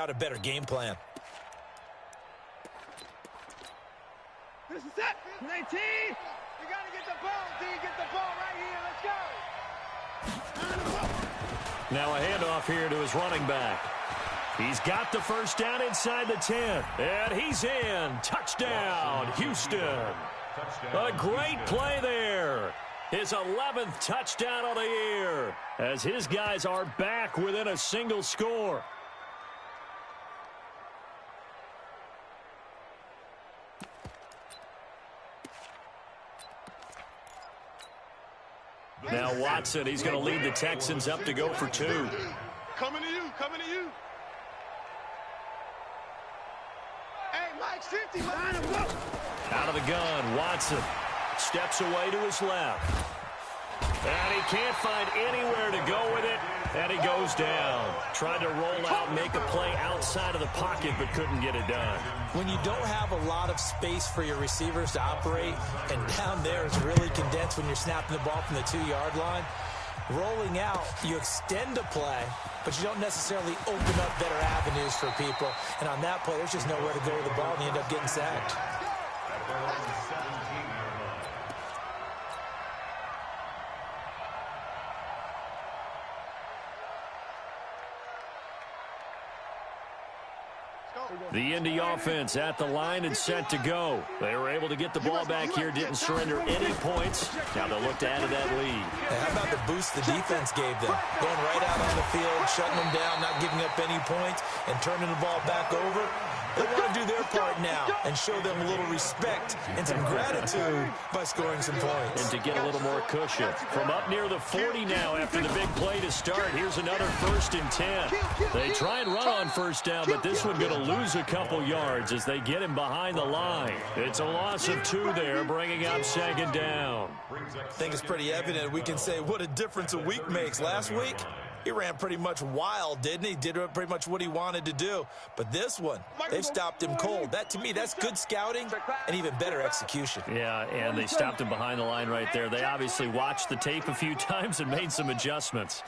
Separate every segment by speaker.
Speaker 1: out a better game plan.
Speaker 2: This is it. 19. You got to get the ball, D. Get the ball right here. Let's go.
Speaker 3: Now a handoff here to his running back. He's got the first down inside the 10. And he's in. Touchdown, Houston. A great play there. His 11th touchdown of the year as his guys are back within a single score. Now Watson, he's going to lead the Texans up to go for 2.
Speaker 2: Coming to you, coming to you. Hey, Mike's 50, line him up.
Speaker 3: Out of the gun, Watson steps away to his left. And he can't find anywhere to go with it, and he goes down. Tried to roll out, make a play outside of the pocket, but couldn't get it done.
Speaker 1: When you don't have a lot of space for your receivers to operate, and down there is really condensed when you're snapping the ball from the 2-yard line, rolling out, you extend a play, but you don't necessarily open up better avenues for people. And on that play, there's just nowhere to go with the ball, and you end up getting sacked.
Speaker 3: The Indy offense at the line and set to go. They were able to get the ball back here, didn't surrender any points. Now they'll look to add to that lead.
Speaker 1: How about the boost the defense gave them? Going right out on the field, shutting them down, not giving up any points, and turning the ball back over. They want to do their part now and show them a little respect and some gratitude by scoring some points.
Speaker 3: And to get a little more cushion. From up near the 40 now after the big play to start, here's another 1st and 10. They try and run on first down, but this one going to lose a couple yards as they get him behind the line. It's a loss of 2 there, bringing up 2nd down.
Speaker 1: I think it's pretty evident we can say what a difference a week makes. Last week, he ran pretty much wild, didn't he? Did pretty much what he wanted to do. But this one, they've stopped him cold. That, to me, that's good scouting and even better execution.
Speaker 3: Yeah, and they stopped him behind the line right there. They obviously watched the tape a few times and made some adjustments.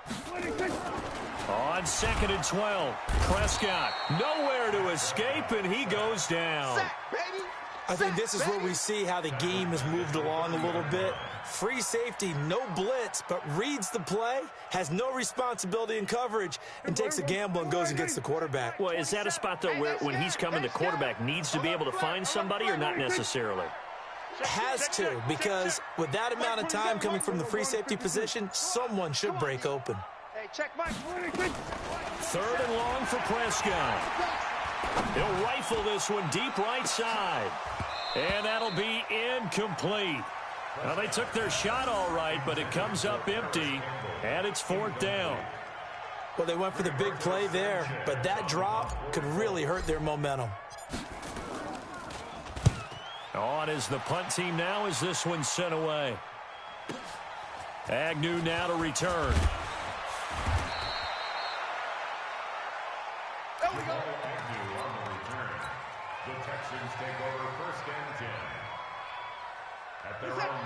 Speaker 3: On 2nd and 12, Prescott nowhere to escape, and he goes down.
Speaker 1: I think this is where we see how the game has moved along a little bit. Free safety, no blitz, but reads the play, has no responsibility in coverage, and takes a gamble and goes and gets the quarterback.
Speaker 3: Well, is that a spot, though, where when he's coming, the quarterback needs to be able to find somebody or not necessarily?
Speaker 1: Has to, because with that amount of time coming from the free safety position, someone should break open.
Speaker 2: Check Mike.
Speaker 3: 3rd and long for Prescott. He'll rifle this one deep right side. And that'll be incomplete. Well, they took their shot all right, but it comes up empty, and it's 4th down.
Speaker 1: Well, they went for the big play there, but that drop could really hurt their momentum.
Speaker 3: On is the punt team now as this one's sent away. Agnew now to return.
Speaker 2: There we go.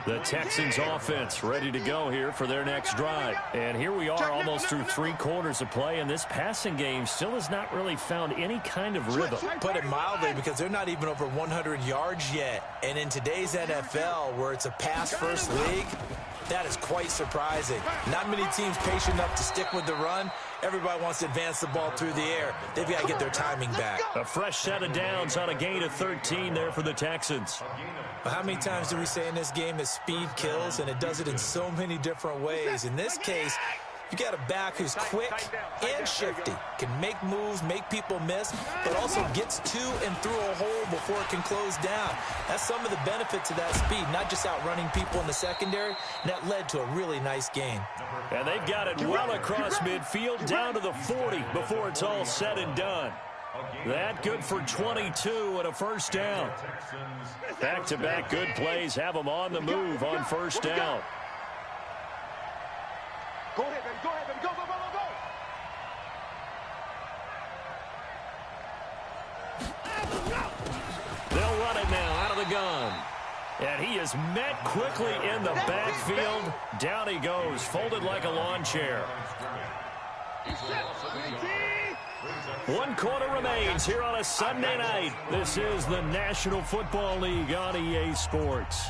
Speaker 3: The Texans offense ready to go here for their next drive. And here we are almost through 3 quarters of play, and this passing game still has not really found any kind of rhythm.
Speaker 1: Put it mildly, because they're not even over 100 yards yet. And in today's NFL, where it's a pass-first league, that is quite surprising. Not many teams patient enough to stick with the run. Everybody wants to advance the ball through the air. They've got to get their timing back.
Speaker 3: A fresh set of downs on a gain of 13 there for the Texans.
Speaker 1: But how many times do we say in this game that speed kills, and it does it in so many different ways? In this case, you got a back who's quick and shifty, can make moves, make people miss, but also gets to and through a hole before it can close down. That's some of the benefits of that speed, not just outrunning people in the secondary, and that led to a really nice game.
Speaker 3: And they've got it well across midfield down to the 40 before it's all said and done. That good for 22 and a 1st down. Back-to-back good plays have them on the move on 1st down.
Speaker 2: Go ahead, baby. Go ahead, baby. Go, go, go,
Speaker 3: go, go. They'll run it now out of the gun. And he is met quickly in the backfield. Down he goes, folded like a lawn chair. 1 quarter remains here on a Sunday night. This is the National Football League on EA Sports.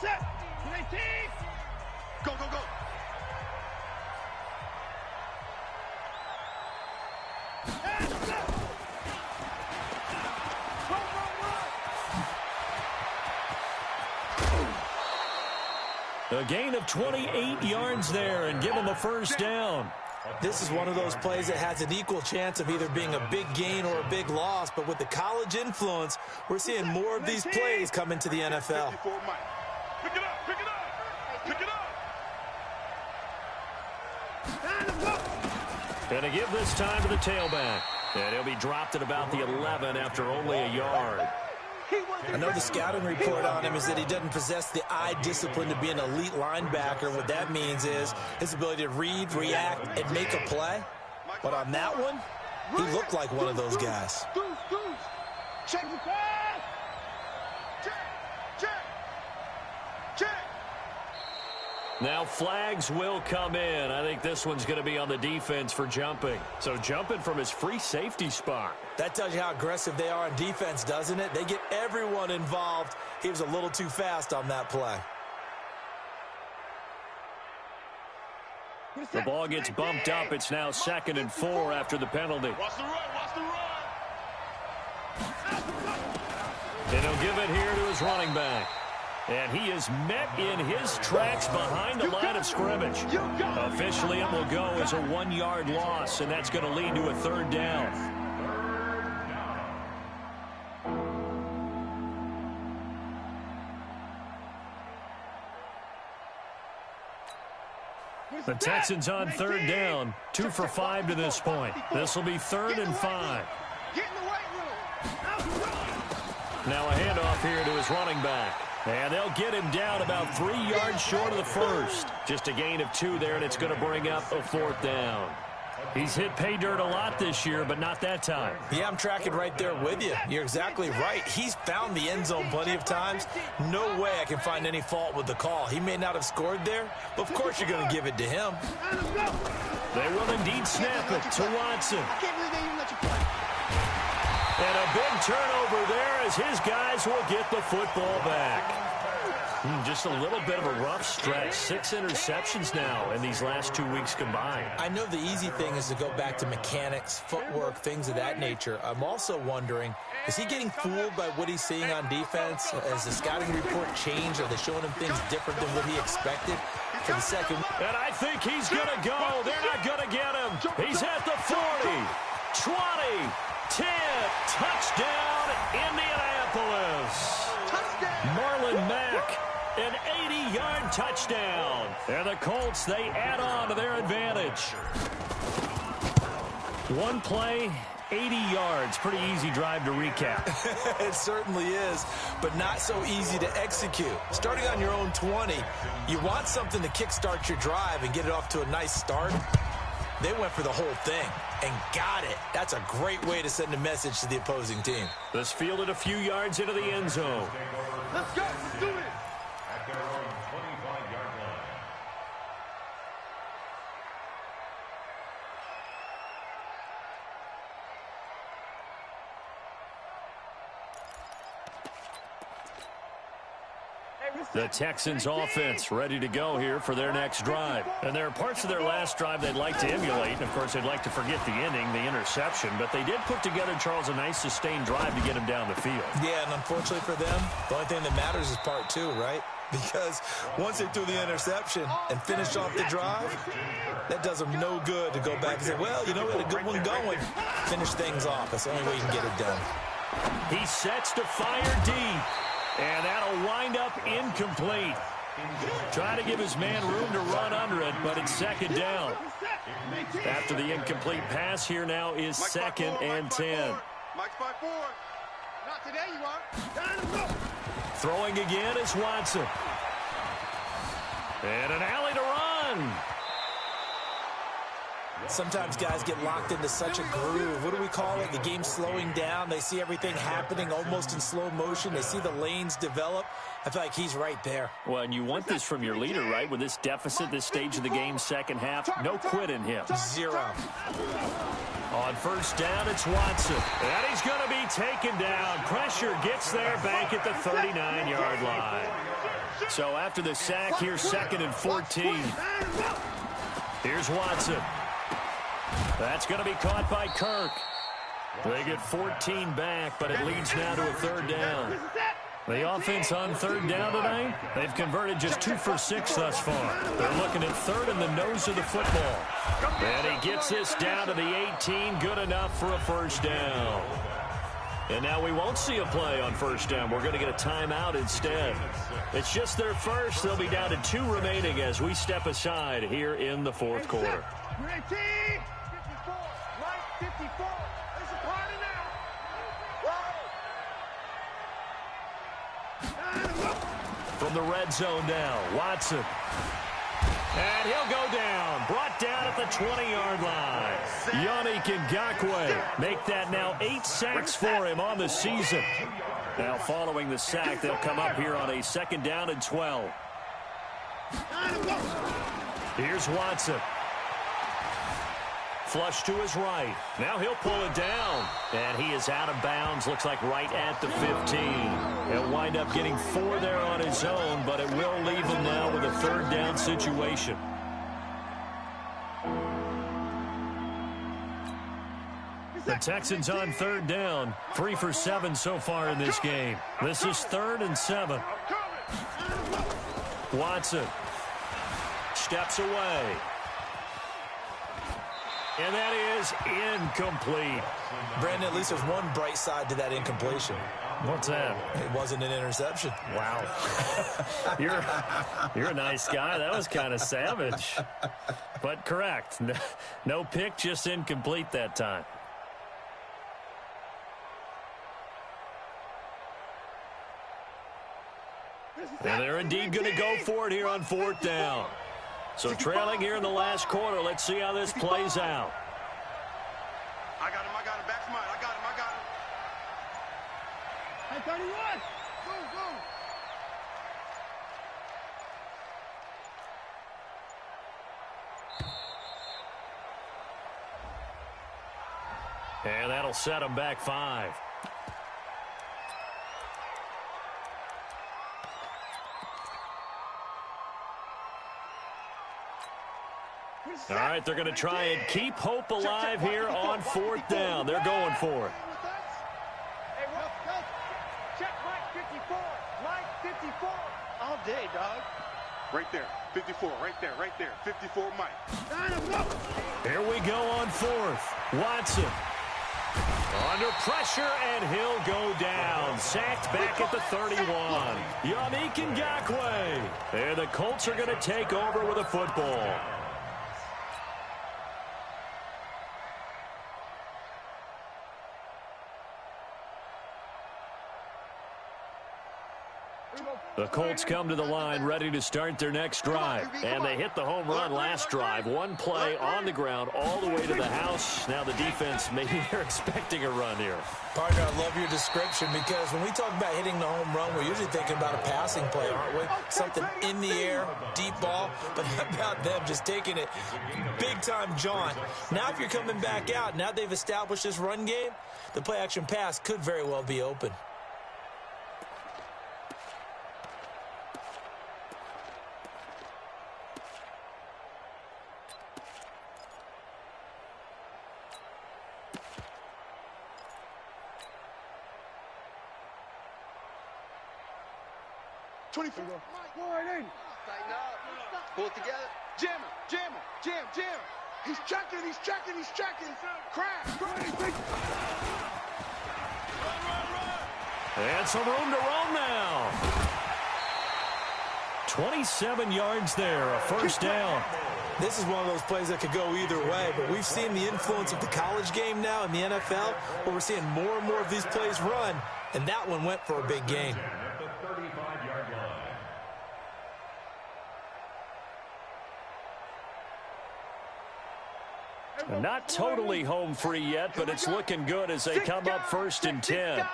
Speaker 2: Set. 19. Go, go, go.
Speaker 3: A gain of 28 yards there and give him a first down.
Speaker 1: This is one of those plays that has an equal chance of either being a big gain or a big loss, but with the college influence, we're seeing more of these plays come into the NFL.
Speaker 2: Pick it up, pick it up, pick it up.
Speaker 3: And to give this time to the tailback. And he'll be dropped at about the 11 after only a yard.
Speaker 1: I know the scouting report on him is that he doesn't possess the eye discipline to be an elite linebacker. What that means is his ability to read, react, and make a play. But on that one, he looked like one of those guys.
Speaker 2: Check the pass. Check, check, check.
Speaker 3: Now flags will come in. I think this one's going to be on the defense for jumping. So jumping from his free safety spot.
Speaker 1: That tells you how aggressive they are on defense, doesn't it? They get everyone involved. He was a little too fast on that play.
Speaker 3: The ball gets bumped up. It's now 2nd and 4 after the penalty.
Speaker 2: Watch the run, watch the run.
Speaker 3: And he'll give it here to his running back. And he is met in his tracks behind the line of scrimmage. Officially, it will go as a 1-yard loss, and that's going to lead to a 3rd down. The Texans on 3rd down, 2 for 5 to this point. This will be 3rd and 5.
Speaker 2: Get in the weight room.
Speaker 3: Now a handoff here to his running back. And they'll get him down about 3 yards short of the first. Just a gain of 2 there, and it's going to bring up a 4th down. He's hit pay dirt a lot this year, but not that time.
Speaker 1: Yeah, I'm tracking right there with you. You're exactly right. He's found the end zone plenty of times. No way I can find any fault with the call. He may not have scored there, but of course you're going to give it to him.
Speaker 3: They will indeed snap it to Watson.
Speaker 2: I can't believe they even let you play.
Speaker 3: And a big turnover there as his guys will get the football back. Just a little bit of a rough stretch. 6 interceptions now in these last 2 weeks combined.
Speaker 1: I know the easy thing is to go back to mechanics, footwork, things of that nature. I'm also wondering, is he getting fooled by what he's seeing on defense? Has the scouting report changed? Are they showing him things different than what he expected for the second?
Speaker 3: And I think he's going to go. They're not going to get him. He's at the 40, 20, 10. Touchdown, Indianapolis. Marlon Mack. An 80-yard touchdown. And the Colts, they add on to their advantage. One play, 80 yards. Pretty easy drive to recap.
Speaker 1: It certainly is, but not so easy to execute. Starting on your own 20, you want something to kickstart your drive and get it off to a nice start. They went for the whole thing and got it. That's a great way to send a message to the opposing team.
Speaker 3: This fielded a few yards into the end zone.
Speaker 2: Let's go. Let's do it.
Speaker 3: The Texans offense ready to go here for their next drive. And there are parts of their last drive they'd like to emulate. And, of course, they'd like to forget the ending, the interception. But they did put together, Charles, a nice sustained drive to get him down the field.
Speaker 1: Yeah, and unfortunately for them, the only thing that matters is part 2, right? Because once they threw the interception and finished off the drive, that does them no good to go back and say, well, you know, we had a good one going. Finish things off. That's the only way you can get it done.
Speaker 3: He sets to fire deep. And that'll wind up incomplete. Trying to give his man room to run under it, but it's 2nd down. After the incomplete pass, here now is 2nd and 10.
Speaker 2: Mike's by 4. Not today, you are.
Speaker 3: Throwing again is Watson. And an alley to run.
Speaker 1: Sometimes guys get locked into such a groove. What do we call it? The game's slowing down. They see everything happening almost in slow motion. They see the lanes develop. I feel like he's right there.
Speaker 3: Well, and you want this from your leader, right? With this deficit, this stage of the game, second half, no quit in him.
Speaker 1: 0.
Speaker 3: On first down, it's Watson. And he's going to be taken down. Pressure gets there back at the 39-yard line. So after the sack, here's 2nd and 14. Here's Watson. That's going to be caught by Kirk. They get 14 back, but it leads now to a 3rd down. The offense on 3rd down tonight, they've converted just 2 for 6 thus far. They're looking at 3rd in the nose of the football. And he gets this down to the 18, good enough for a 1st down. And now we won't see a play on 1st down. We're going to get a timeout instead. It's just their first. They'll be down to 2 remaining as we step aside here in the 4th quarter.
Speaker 2: 54, right 54. It's a party now.
Speaker 3: From the red zone now, Watson. And he'll go down. Brought down at the 20-yard line. Yannick Ngakoue make that now 8 sacks for him on the season. Now following the sack, they'll come up here on a 2nd down and 12. Here's Watson. Flush to his right. Now he'll pull it down. And he is out of bounds. Looks like right at the 15. He'll wind up getting 4 there on his own, but it will leave him now with a 3rd down situation. The Texans on 3rd down. 3 for 7 so far in this game. This is 3rd and 7. Watson steps away. And that is incomplete.
Speaker 1: Brandon, at least there's one bright side to that incompletion.
Speaker 3: What's that?
Speaker 1: It wasn't an interception.
Speaker 3: Wow. You're a nice guy. That was kind of savage. But correct. No pick, just incomplete that time. And they're indeed going to go for it here on 4th down. So trailing here in the last quarter. Let's see how this plays out.
Speaker 2: I got him, back to mine. I got him. Hey, 31. Go.
Speaker 3: And that'll set him back 5. All right, they're going to try and keep hope alive here on 4th down. They're going for it.
Speaker 2: Hey, check right 54. Right 54. All day, dog. Right there. 54. Right there. 54, Mike.
Speaker 3: Here we go on 4th. Watson. Under pressure, and he'll go down. Sacked back at the 31. Yannick Ngakoue. And the Colts are going to take over with a football. The Colts come to the line ready to start their next drive. And they hit the home run last drive. 1 play on the ground all the way to the house. Now the defense, maybe they're expecting a run here.
Speaker 1: Partner, I love your description because when we talk about hitting the home run, we're usually thinking about a passing play, aren't we? Something in the air, deep ball. But how about them just taking it big-time jaunt? Now if you're coming back out, now they've established this run game, the play-action pass could very well be open.
Speaker 2: Go right in. Tighten up. Pull it together. Jam. He's checking. Crash.
Speaker 3: Run. And some room to roam now. 27 yards there, a 1st down.
Speaker 1: This is one of those plays that could go either way, but we've seen the influence of the college game now in the NFL, where we're seeing more and more of these plays run, and that one went for a big gain.
Speaker 3: Not totally home free yet, but it's looking good as they come up 1st and 10.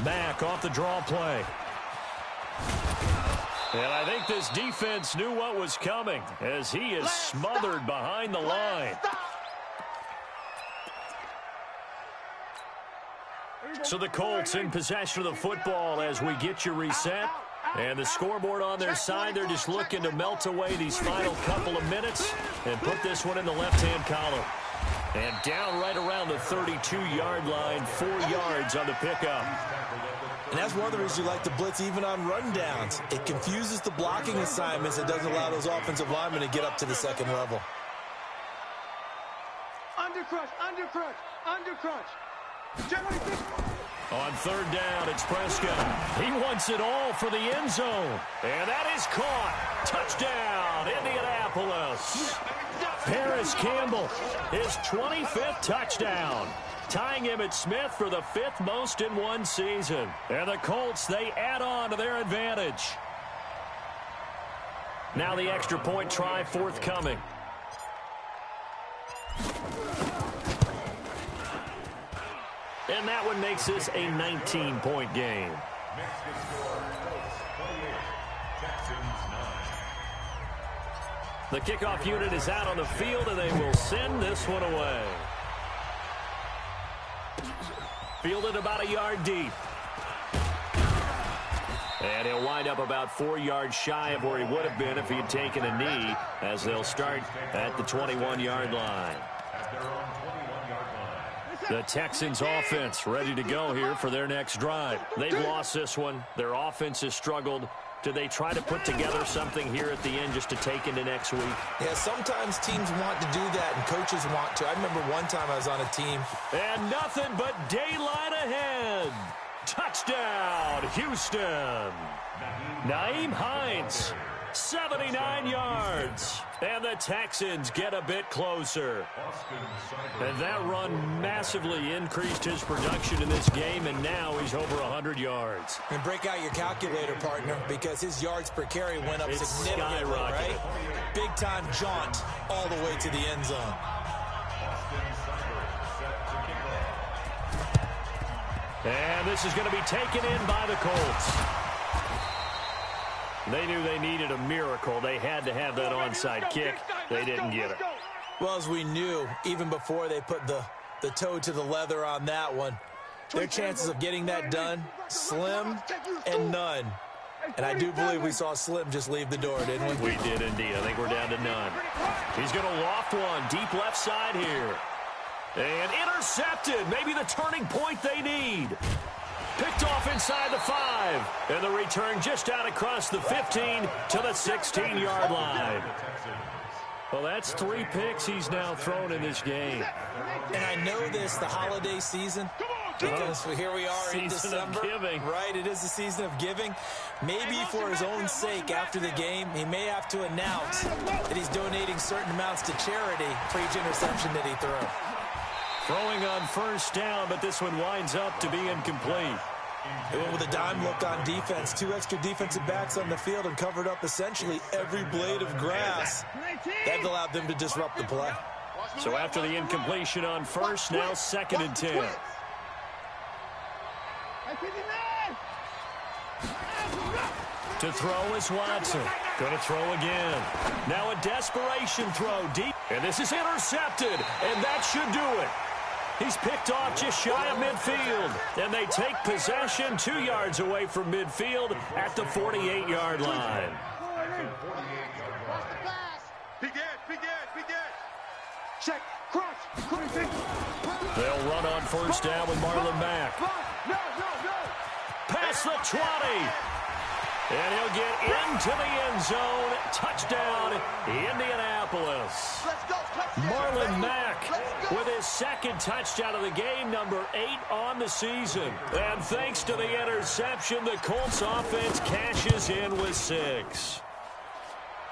Speaker 3: Mack off the draw play. And I think this defense knew what was coming as he is smothered behind the line. So the Colts in possession of the football as we get you reset. And the scoreboard on their side, they're just looking to melt away these final couple of minutes and put this one in the left-hand column. And down right around the 32-yard line, 4 yards on the pickup.
Speaker 1: And that's one of the reasons you like to blitz even on rundowns. It confuses the blocking assignments. It doesn't allow those offensive linemen to get up to the second level.
Speaker 2: Undercrush, undercrush, undercrush.
Speaker 3: On 3rd down, it's Prescott. He wants it all for the end zone. And that is caught. Touchdown, Indianapolis. Paris Campbell, his 25th touchdown. Tying Emmitt Smith for the 5th most in one season. And the Colts, they add on to their advantage. Now the extra point try forthcoming. And that one makes this a 19-point game. The kickoff unit is out on the field, and they will send this one away. Fielded about a yard deep. And he'll wind up about 4 yards shy of where he would have been if he had taken a knee, as they'll start at the 21-yard line. The Texans offense ready to go here for their next drive. They've lost this one. Their offense has struggled. Do they try to put together something here at the end just to take into next week?
Speaker 1: Yeah, sometimes teams want to do that and coaches want to. I remember one time I was on a team.
Speaker 3: And nothing but daylight ahead. Touchdown, Houston. Nyheim Hines, 79 yards. And the Texans get a bit closer. And that run massively increased his production in this game, and now he's over 100 yards.
Speaker 1: And break out your calculator, partner, because his yards per carry went up significantly, right? Big-time jaunt all the way to the end zone.
Speaker 3: And this is going to be taken in by the Colts. They knew they needed a miracle. They had to have that onside kick. They didn't get it.
Speaker 1: Well, as we knew, even before they put the toe to the leather on that one, their chances of getting that done, slim and none. And I do believe we saw Slim just leave the door, didn't we?
Speaker 3: We did indeed. I think we're down to none. He's going to loft one deep left side here. And intercepted. Maybe the turning point they need. Picked off inside the 5. And the return just out across the 15 to the 16-yard line. Well, that's 3 picks he's now thrown in this game.
Speaker 1: And I know this, the holiday season, because here we are in December.
Speaker 3: Season of giving.
Speaker 1: Right, it is the season of giving. Maybe for his own sake after the game, he may have to announce that he's donating certain amounts to charity for each interception that he threw.
Speaker 3: Throwing on first down, but this one winds up to be incomplete.
Speaker 1: They went with a dime look on defense. 2 extra defensive backs on the field and covered up essentially every blade of grass. That allowed them to disrupt the play.
Speaker 3: So after the incompletion on first, now 2nd and 10. To throw is Watson. Going to throw again. Now a desperation throw deep. And this is intercepted. And that should do it. He's picked off just shy of midfield. And they take possession 2 yards away from midfield at the 48-yard line.
Speaker 2: Check, cross,
Speaker 3: They'll run on first down with Marlon Mack. Past the 20. And he'll get into the end zone. Touchdown, Indianapolis. Marlon Mack with his 2nd touchdown of the game, number 8 on the season. And thanks to the interception, the Colts offense cashes in with 6.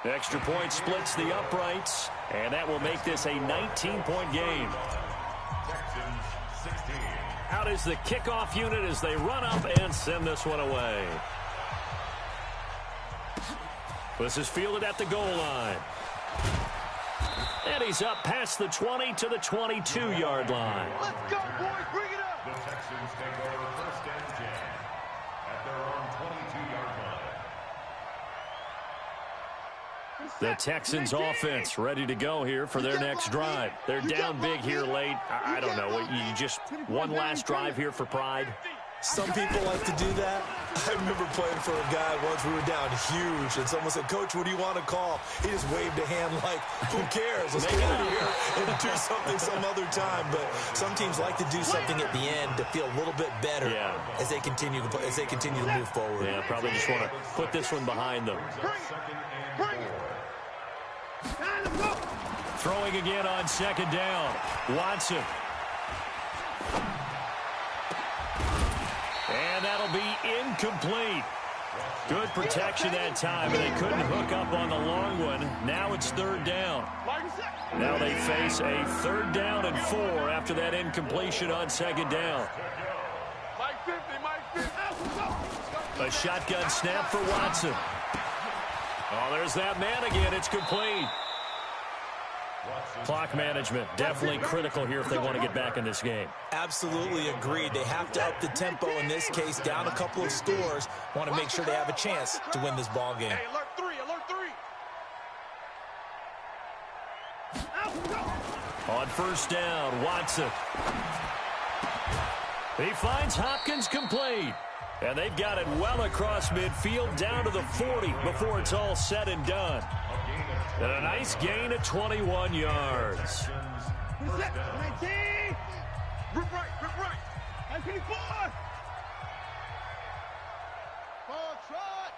Speaker 3: Extra point splits the uprights, and that will make this a 19-point game. Out is the kickoff unit as they run up and send this one away. This is fielded at the goal line. And he's up past the 20 to the 22-yard line.
Speaker 2: Let's go, boys. Bring it up.
Speaker 4: The Texans take over first and 10 at their own 22-yard line.
Speaker 3: The Texans offense ready to go here for their next drive. They're down big here late. I don't know. You just one last drive here for pride.
Speaker 1: Some people like to do that. I remember playing for a guy once. We were down huge, and someone said, "Coach, what do you want to call?" He just waved a hand like, "Who cares? Let's get out of here and do something some other time." But some teams like to do something at the end to feel a little bit better as they continue to play, as they continue to move forward.
Speaker 3: Yeah, probably just want to put this one behind them. Throwing again on second down. Watson. And that'll be incomplete. Good protection that time, and they couldn't hook up on the long one. Now it's third down. Now they face a 3rd down and 4 after that incompletion on second down. A shotgun snap for Watson. Oh, there's that man again. It's complete. Clock management, definitely critical here if they want to get back in this game.
Speaker 1: Absolutely agreed. They have to up the tempo in this case, down a couple of scores. Want to make sure they have a chance to win this ball game.
Speaker 2: Hey, alert 3, alert 3.
Speaker 3: On first down, Watson. He finds Hopkins complete. And they've got it well across midfield down to the 40 before it's all said and done. And a nice gain of 21 yards.
Speaker 2: 19. Rip right, rip right. 24. Ball trot.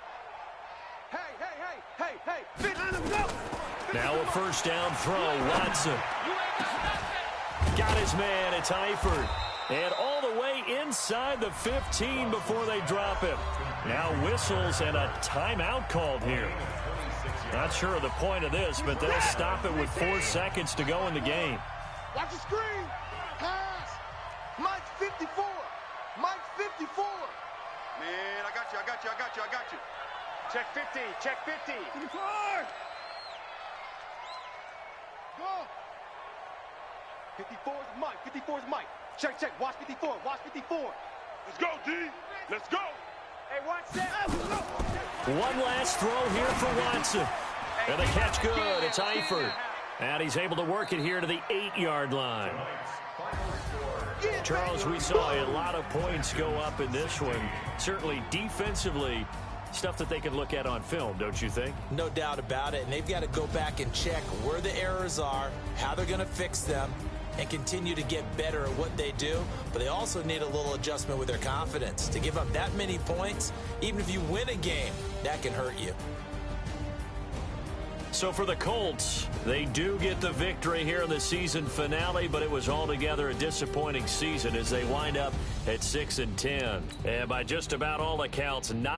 Speaker 2: Hey.
Speaker 3: Now a first down throw, Watson. Got his man, it's Eifert. And all the way inside the 15 before they drop him. Now whistles and a timeout called here. Not sure of the point of this, but they'll stop it with 4 seconds to go in the game.
Speaker 2: Watch the screen. Pass. Mike's 54. Mike's 54. Man, I got you. Check 50. Check 50. 54. Go. 54 is Mike. 54 is Mike. Check. Watch 54. Watch 54. Let's go, D. Let's go. Hey, watch that.
Speaker 3: One last throw here for Watson. And the catch good. It's Eifert. And he's able to work it here to the 8-yard line. Charles, we saw a lot of points go up in this one. Certainly defensively, stuff that they can look at on film, don't you think?
Speaker 1: No doubt about it. And they've got to go back and check where the errors are, how they're going to fix them, and continue to get better at what they do. But they also need a little adjustment with their confidence. To give up that many points, even if you win a game, that can hurt you.
Speaker 3: So for the Colts, they do get the victory here in the season finale, but it was altogether a disappointing season as they wind up at 6-10. And by just about all accounts, not